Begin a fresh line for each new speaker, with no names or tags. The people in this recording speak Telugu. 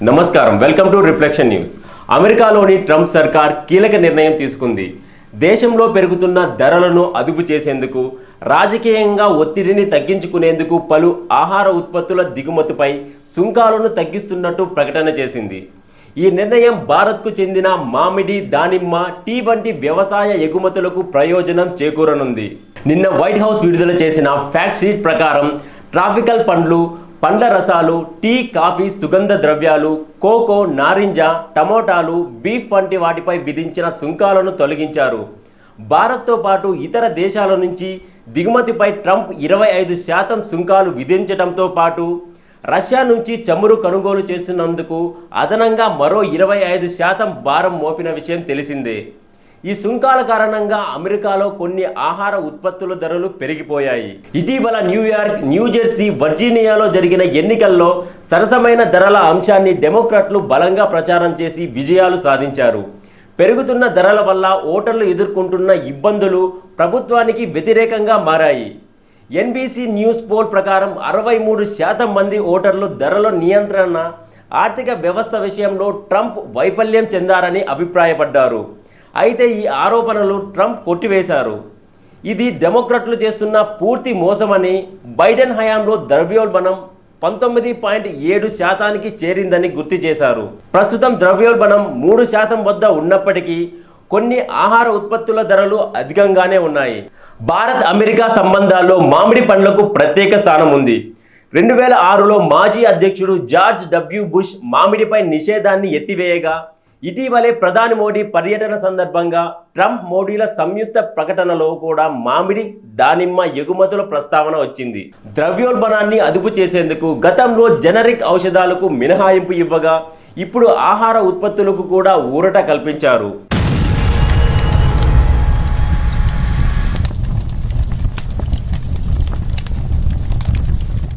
నమస్కారం, వెల్కమ్ టు రిఫ్లెక్షన్ న్యూస్. అమెరికాలోని ట్రంప్ సర్కార్ కీలక నిర్ణయం తీసుకుంది. దేశంలో పెరుగుతున్న ధరలను అదుపు చేసేందుకు, రాజకీయంగా ఒత్తిడిని తగ్గించుకునేందుకు పలు ఆహార ఉత్పత్తుల దిగుమతిపై సుంకాలను తగ్గిస్తున్నట్టు ప్రకటన చేసింది. ఈ నిర్ణయం భారత్కు చెందిన మామిడి, దానిమ్మ, టీ వంటి వ్యవసాయ ఎగుమతులకు ప్రయోజనం చేకూరనుంది. నిన్న వైట్ హౌస్ విడుదల చేసిన ఫ్యాక్ట్ షీట్ ప్రకారం ట్రాపికల్ పండ్లు, పండ్ల రసాలు, టీ, కాఫీ, సుగంధ ద్రవ్యాలు, కోకో, నారింజ, టమోటాలు, బీఫ్ వంటి వాటిపై విధించిన సుంకాలను తొలగించారు. భారత్తో పాటు ఇతర దేశాల నుంచి దిగుమతిపై ట్రంప్ 25% సుంకాలు విధించడంతో పాటు రష్యా నుంచి చమురు కొనుగోలు చేసినందుకు అదనంగా మరో 25% భారం మోపిన విషయం తెలిసిందే. ఈ సుంకాల కారణంగా అమెరికాలో కొన్ని ఆహార ఉత్పత్తుల ధరలు పెరిగిపోయాయి. ఇటీవల న్యూయార్క్, న్యూజెర్సీ, వర్జీనియాలో జరిగిన ఎన్నికల్లో సరసమైన ధరల అంశాన్ని డెమోక్రాట్లు బలంగా ప్రచారం చేసి విజయాలు సాధించారు. పెరుగుతున్న ధరల వల్ల ఓటర్లు ఎదుర్కొంటున్న ఇబ్బందులు ప్రభుత్వానికి వ్యతిరేకంగా మారాయి. ఎన్బీసీ న్యూస్ పోల్ ప్రకారం 63% మంది ఓటర్లు ధరల నియంత్రణ, ఆర్థిక వ్యవస్థ విషయంలో ట్రంప్ వైఫల్యం చెందారని అభిప్రాయపడ్డారు. అయితే ఈ ఆరోపణలు ట్రంప్ కొట్టివేశారు. ఇది డెమోక్రాట్లు చేస్తున్న పూర్తి మోసమని, బైడెన్ హయాంలో ద్రవ్యోల్బణం 19.7% చేరిందని గుర్తు చేశారు. ప్రస్తుతం ద్రవ్యోల్బణం 3% వద్ద ఉన్నప్పటికీ కొన్ని ఆహార ఉత్పత్తుల ధరలు అధికంగానే ఉన్నాయి. భారత్ అమెరికా సంబంధాల్లో మామిడి పండ్లకు ప్రత్యేక స్థానం ఉంది. 2006లో మాజీ అధ్యక్షుడు జార్జ్ డబ్ల్యూ బుష్ మామిడిపై నిషేధాన్ని ఎత్తివేయగా, ఇటీవలే ప్రధాని మోడీ పర్యటన సందర్భంగా ట్రంప్, మోడీల సంయుక్త ప్రకటనలో కూడా మామిడి, దానిమ్మ ఎగుమతుల ప్రస్తావన వచ్చింది. ద్రవ్యోల్బణాన్ని అదుపు చేసేందుకు గతంలో జెనరిక్ ఔషధాలకు మినహాయింపు ఇవ్వగా, ఇప్పుడు ఆహార ఉత్పత్తులకు కూడా ఊరట కల్పించారు.